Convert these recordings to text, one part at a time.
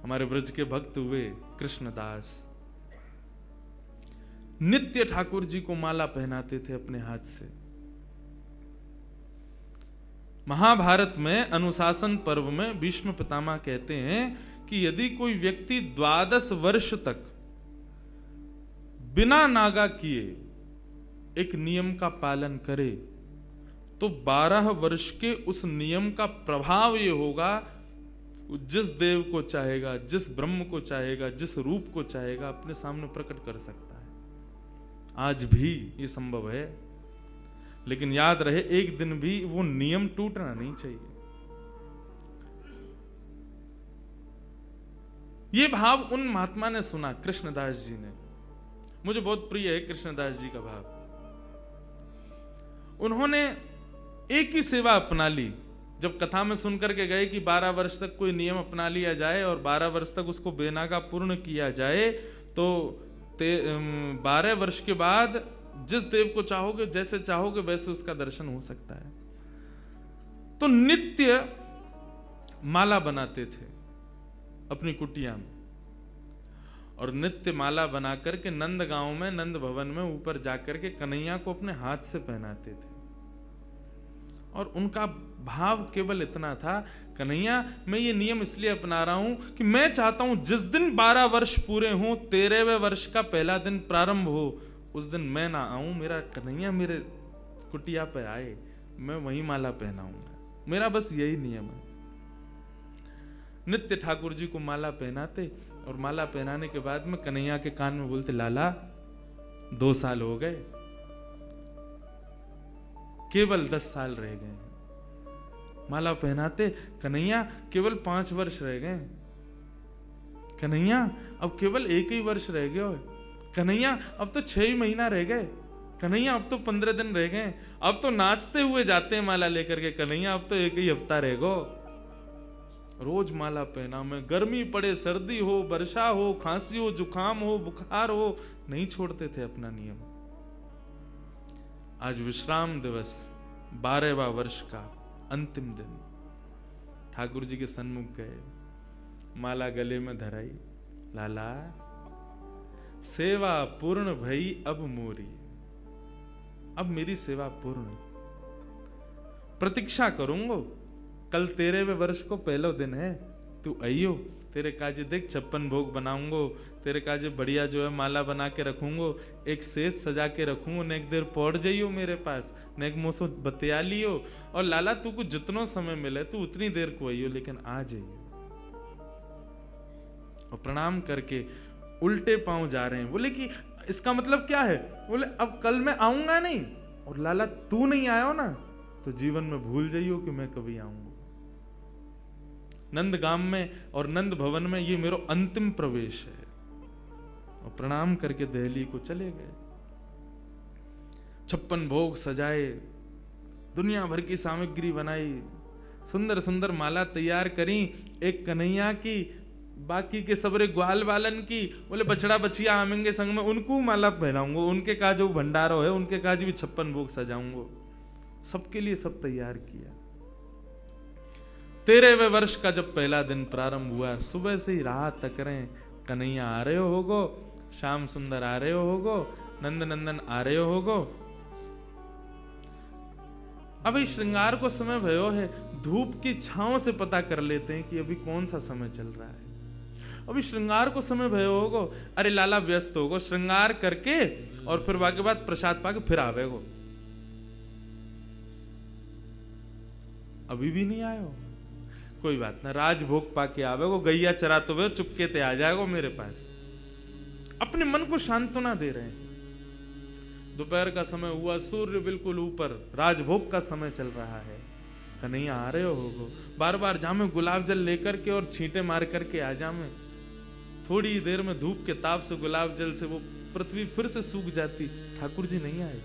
हमारे ब्रज के भक्त हुए कृष्णदास, नित्य ठाकुर जी को माला पहनाते थे अपने हाथ से। महाभारत में अनुशासन पर्व में भीष्म पितामह कहते हैं कि यदि कोई व्यक्ति 12 वर्ष तक बिना नागा किए एक नियम का पालन करे तो 12 वर्ष के उस नियम का प्रभाव ये होगा, जिस देव को चाहेगा, जिस ब्रह्म को चाहेगा, जिस रूप को चाहेगा अपने सामने प्रकट कर सकता है। आज भी ये संभव है, लेकिन याद रहे एक दिन भी वो नियम टूटना नहीं चाहिए। ये भाव उन महात्मा ने सुना, कृष्णदास जी ने। मुझे बहुत प्रिय है कृष्णदास जी का भाव। उन्होंने एक ही सेवा अपना ली। जब कथा में सुनकर के गए कि 12 वर्ष तक कोई नियम अपना लिया जाए और 12 वर्ष तक उसको बेनागा पूर्ण किया जाए, तो 12 वर्ष के बाद जिस देव को चाहोगे, जैसे चाहोगे वैसे उसका दर्शन हो सकता है। तो नित्य माला बनाते थे अपनी कुटिया में, और नित्य माला बनाकर के नंद गांव में, नंद भवन में ऊपर जाकर के कन्हैया को अपने हाथ से पहनाते थे। और उनका भाव केवल इतना था, कन्हैया मैं ये नियम इसलिए अपना रहा हूं कि मैं चाहता हूं जिस दिन 12 वर्ष पूरे हों, 13वें वर्ष का पहला दिन प्रारंभ हो, उस दिन मैं ना आऊं, मेरा कन्हैया मेरे कुटिया पे आए, मैं वहीं माला पहनाऊंगा। मेरा बस यही नियम है। नित्य ठाकुर जी को माला पहनाते, और माला पहनाने के बाद में कन्हैया के कान में बोलते, लाला 2 साल हो गए, केवल 10 साल रह गए। माला पहनाते, कन्हैया केवल 5 वर्ष रह गए, कन्हैया अब केवल 1 ही वर्ष रह गए, कन्हैया अब तो 6 ही महीना रह गए, कन्हैया अब तो 15 दिन रह गए, अब तो नाचते हुए जाते हैं माला लेकर के, कन्हैया अब तो 1 ही हफ्ता रह गो। रोज माला पहना में, गर्मी पड़े, सर्दी हो, वर्षा हो, खांसी हो, जुकाम हो, बुखार हो, नहीं छोड़ते थे अपना नियम। आज विश्राम दिवस, 12वां वर्ष का अंतिम दिन, ठाकुर जी के सन्मुख गए, माला गले में धराई, लाला सेवा पूर्ण भई अब मोरी, अब मेरी सेवा पूर्ण, प्रतीक्षा करूंगो, कल 13वें वर्ष को पहला दिन है, तू आइयो, तेरे काजे देख 56 भोग बनाऊंगो, तेरे काजे बढ़िया जो है माला बना के रखूंगो, एक सेज सजा के रखूंगो, ने एक देर पौड़ जाइयो मेरे पास, ने एक मोसो बतिया लियो, और लाला तू को जितनो समय मिले तू उतनी देर को आइयो, लेकिन आ जाइयो। और प्रणाम करके उल्टे पांव जा रहे हैं। बोले कि इसका मतलब क्या है? बोले अब कल मैं आऊंगा नहीं, और लाला तू नहीं आयो ना तो जीवन में भूल जाइयो कि मैं कभी आऊंगा। नंदगाम में और नंद भवन में ये मेरा अंतिम प्रवेश है। और प्रणाम करके दिल्ली को चले गए। 56 भोग सजाए, दुनिया भर की सामग्री बनाई, सुंदर सुंदर माला तैयार करी, एक कन्हैया की, बाकी के सबरे ग्वाल बालन की। बोले बछड़ा बछिया आमेंगे संग में, उनको माला पहनाऊंगा, उनके का जो भंडारो है उनके काज भी 56 भोग सजाऊंगा। सबके लिए सब तैयार किया। 13वें वर्ष का जब पहला दिन प्रारंभ हुआ, सुबह से ही राह तक रहे, कन्हैया आ रहे होगो, श्याम सुंदर आ रहे होगो, नंद नंदन आ रहे होगो। अभी श्रृंगार को समय भयो है, धूप की छांव से पता कर लेते हैं कि अभी कौन सा समय चल रहा है। अभी श्रृंगार को समय भयो होगो, अरे लाला व्यस्त होगो, श्रृंगार करके और फिर बाकी बाद प्रसाद पाके फिर आवेगो। अभी भी नहीं आयो, कोई बात ना, राजभोग पाके आवेगो, गैया चराते हुए चुपके ते आ जाएगो मेरे पास। अपने मन को सांत्वना दे रहे हैं। दोपहर का समय हुआ, सूर्य बिल्कुल ऊपर, राजभोग का समय चल रहा है। कन्हैया आ रहे होगो, बार बार जामे गुलाब जल लेकर के और छींटे मार करके आ जामे। थोड़ी देर में धूप के ताप से, गुलाब जल से वो पृथ्वी फिर से सूख जाती, ठाकुर जी नहीं आए।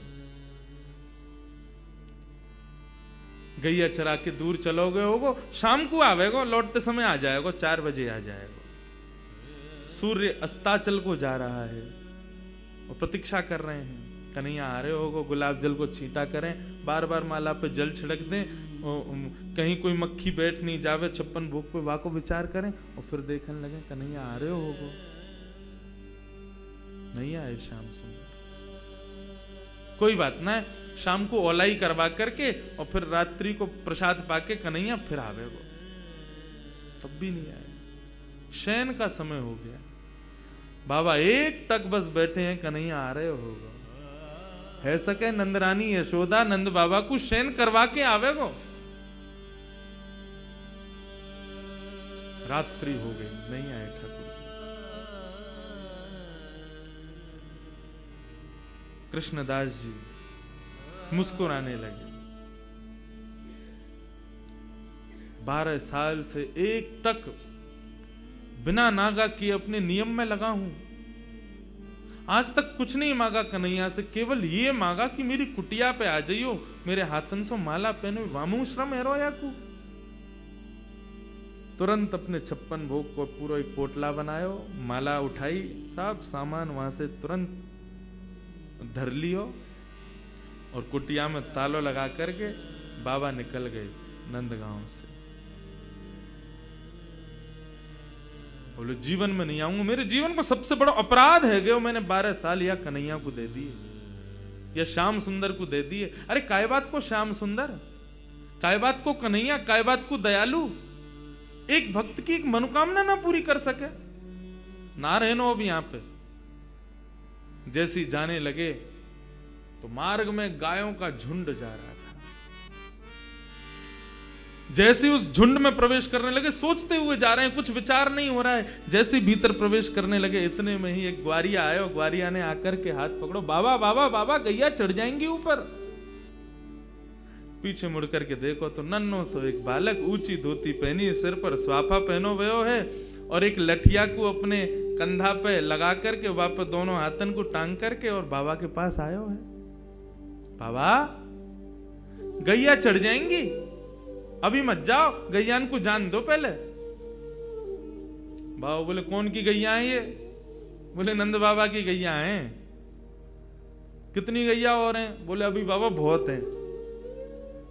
गैया चरा के दूर चलोगे होगो, शाम को आवेगो, लौटते समय आ जाएगो, 4 बजे आ जाएगो। सूर्य अस्ताचल को जा रहा है और प्रतीक्षा कर रहे हैं। कन्हैया आ रहे होगो, गुलाब जल को छींटा करें, बार बार माला पे जल छिड़क दें, कहीं कोई मक्खी बैठ नहीं जावे 56 भोग पे, वाको विचार करें और फिर देखने लगे कन्हैया आ रहे होगो, नहीं आए श्याम सुंदर। कोई बात ना है, शाम को ओलाई करवा करके और फिर रात्रि को प्रसाद पाके कन्हैया फिर आवे वो, तब भी नहीं आए। शयन का समय हो गया, बाबा एक टक बस बैठे हैं, कन्हैया आ रहे होगा। है सके नंदरानी यशोदा नंद बाबा को शयन करवा के आवे गो। रात्रि हो गई, नहीं आए ठाकुर जी। कृष्णदास जी मुस्कुराने लगे। 12 साल से एक टक बिना नागा किए अपने नियम में लगा हूं, आज तक कुछ नहीं मांगा कन्हैया से, केवल ये मांगा कि मेरी कुटिया पे आ जाइयो, मेरे हाथन से माला पहनो, वामू श्रम है रोया को। तुरंत अपने 56 भोग को पूरा एक पोटला बनायो, माला उठाई, सब सामान वहां से तुरंत धर लियो और कुटिया में तालो लगा करके बाबा निकल गए नंदगांव से। बोले जीवन में नहीं आऊंगा, मेरे जीवन को सबसे बड़ा अपराध है गयो, मैंने 12 साल या कन्हैया को दे दिए या श्याम सुंदर को दे दिए। अरे काय बात को श्याम सुंदर, काय बात को कन्हैया, काय बात को दयालु, एक भक्त की एक मनोकामना ना पूरी कर सके। ना रहनो अब यहां पे। जैसी जाने लगे तो मार्ग में गायों का झुंड जा रहा था। जैसे उस झुंड में प्रवेश करने लगे, सोचते हुए जा रहे हैं, कुछ विचार नहीं हो रहा है। जैसे भीतर प्रवेश करने लगे, इतने में ही एक ग्वारिया आया और ग्वारिया ने आकर के हाथ पकड़ो, बाबा बाबा बाबा गैया चढ़ जाएंगी ऊपर। पीछे मुड़ करके देखो तो नन्नो सो एक बालक, ऊंची धोती पहनी, सिर पर स्वाफा पहनो भयो है और एक लठिया को अपने कंधा पे लगा करके वापस दोनों हाथन को टांग करके और बाबा के पास आयो है। बाबा गैया चढ़ जाएंगी, अभी मत जाओ, गैयान को जान दो पहले। बाबा बोले कौन की गैया है ये? बोले नंद बाबा की गैया हैं। कितनी गैया और हैं? बोले अभी बाबा बहुत हैं।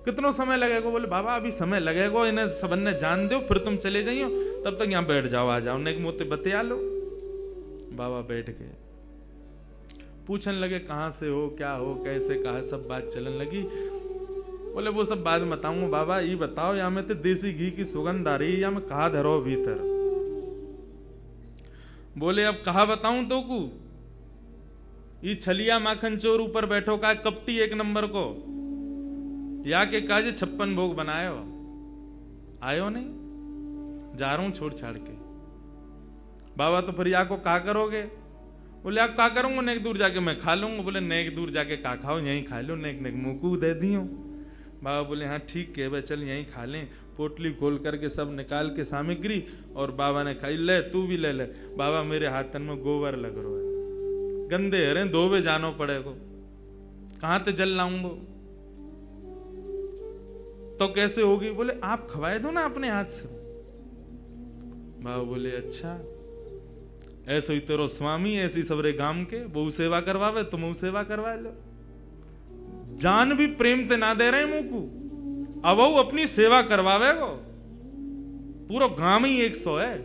कितना समय लगेगा? बोले बाबा अभी समय लगेगा, इन्हें सबन ने जान दो, फिर तुम चले जाइयो, तब तक यहाँ बैठ जाओ, आ जाओ, ने मोते बतिया लो। बाबा बैठ गए, पूछने लगे कहां से हो, क्या हो, कैसे, कहा, सब बात चलन लगी। बोले वो सब बाद में बताऊंगा बाबा, ये बताओ यहाँ में तो देसी घी की सुगंध आ रही है, या मैं कहा धरो भीतर? बोले अब कहा बताऊं तो को, ये छलिया माखन चोर ऊपर बैठो का कपटी एक नंबर को, या के काजे 56 भोग बनायो, आयो नहीं, जा रहा हूं छोड़ छाड़ के। बाबा तो फिर या को का करोगे? बोले आप का करूंगा, नेक दूर जाके मैं खा लूंगा। बोले नेक दूर जाके का खाओ, यहीं खा लो, नेक नेक मुंह को दे दियो। बाबा बोले हाँ ठीक है भाई, चल यहीं खा लें। पोटली खोल करके सब निकाल के सामग्री और बाबा ने खाई। ले तू भी ले ले। बाबा मेरे हाथन में गोबर लग रहा है, गंदे हरे, धोबे जानो पड़ेगो, कहां ते जल लाऊंगो? तो कैसे होगी? बोले आप खवाए दो ना अपने हाथ से। बाबा बोले अच्छा, ऐसे ही तेरो स्वामी ऐसी सबरे गांव के बहु सेवा करवावे, तुम सेवा करवा लो। जान भी प्रेम ते ना दे रहे मुंह को, अब वो अपनी सेवा करवावे गो। पूरा गांव ही 100 है।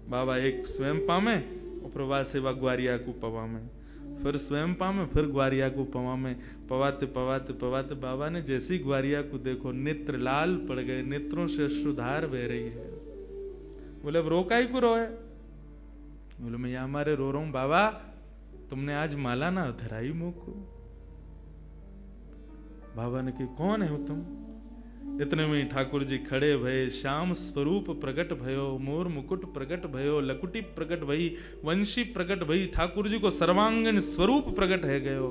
बाबा एक स्वयं पामे और प्रभात सेवा ग्वारिया को पवा में, फिर स्वयं पामे, फिर ग्वारिया को पवा में। पवाते पवाते पवाते बाबा ने जैसी ग्वारिया को देखो, नेत्र लाल पड़ गए, नेत्रों से अश्रुधार बह रही है। बोले अब रोका ही को रोए? बोले मैं यहां मारे रो रहा हूं बाबा, तुमने आज माला ना धराई मुंह को। बाबा ने कही कौन है तुम? इतने में ठाकुर जी खड़े भये, श्याम स्वरूप प्रकट भयो, मोर मुकुट प्रकट भयो, लकुटी प्रकट भई, वंशी प्रकट भई। ठाकुर जी को सर्वांगीण स्वरूप प्रकट है गयो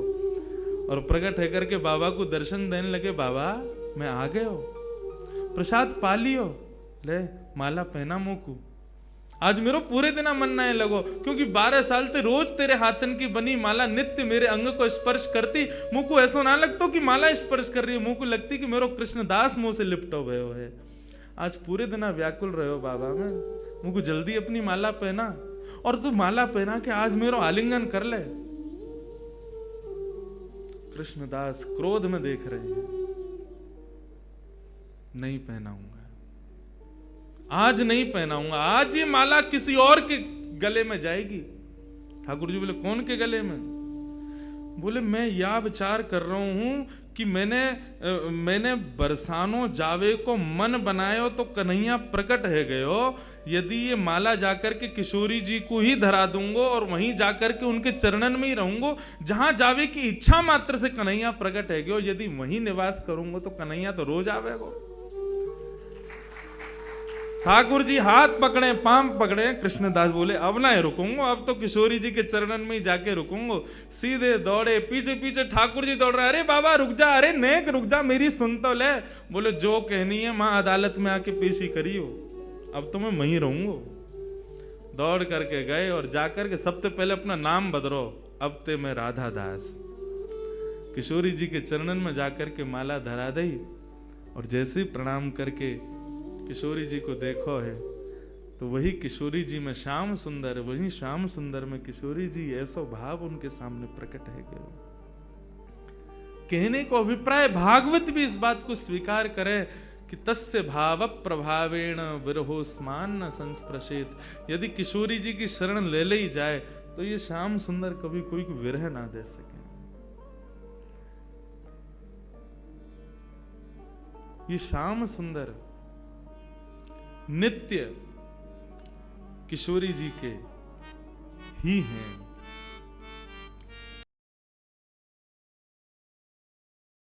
और प्रकट है करके बाबा को दर्शन देने लगे। बाबा मैं आ गयो, प्रसाद पा लियो, ले माला पहना मुंह को। आज मेरो पूरे दिन मन ना लगो, क्योंकि 12 साल ते रोज तेरे हाथन की बनी माला नित्य मेरे अंग को स्पर्श करती। मुंह को ऐसा ना लगता कि माला स्पर्श कर रही है, मुंह को लगती कि मेरो कृष्णदास मुंह से लिपटो भयो है। आज पूरे दिन व्याकुल रहो बाबा, में मुंह को जल्दी अपनी माला पहना, और तू माला पहना के आज मेरो आलिंगन कर ले। कृष्णदास क्रोध में देख रहे हैं। नहीं पहनाऊंगा, आज नहीं पहनाऊंगा, आज ये माला किसी और के गले में जाएगी। ठाकुर जी बोले कौन के गले में? बोले मैं यह विचार कर रहा हूं कि मैंने बरसानो जावे को मन बनायो तो कन्हैया प्रकट है गयो। यदि ये माला जाकर के किशोरी जी को ही धरा दूंगा और वहीं जाकर के उनके चरणन में ही रहूंगा, जहां जावे की इच्छा मात्र से कन्हैया प्रकट है गयो। यदि वहीं निवास करूंगा तो कन्हैया तो रोज आवेगो। ठाकुर जी हाथ पकड़े, पांव पकड़े, कृष्णदास बोले अब ना रुकूंगा, अब तो किशोरी जी के चरणन में ही जाके रुकूंगा। सीधे दौड़े, पीछे पीछे ठाकुर जी दौड़ रहे, अरे बाबा रुक जा, अरे नेक रुक जा, मेरी सुन तो ले। बोले जो कहनी है मां अदालत में आके पेशी करियो, अब तो मैं वहीं रहूंगा। दौड़ करके गए और जाकर के सबसे पहले अपना नाम बदलो, अब ते मैं राधा दास। किशोरी जी के चरणन में जाकर के माला धरा दी और जैसे ही प्रणाम करके किशोरी जी को देखो है तो वही किशोरी जी में श्याम सुंदर, वही श्याम सुंदर में किशोरी जी, ऐसा भाव उनके सामने प्रकट है गए। कहने को अभिप्राय भागवत भी इस बात को स्वीकार करे कि तस्य भाव प्रभावेण विरहोस्मान न संस्पृशेत। यदि किशोरी जी की शरण ले ली जाए तो ये श्याम सुंदर कभी कोई को विरह ना दे सके। ये श्याम सुंदर नित्य किशोरी जी के ही हैं।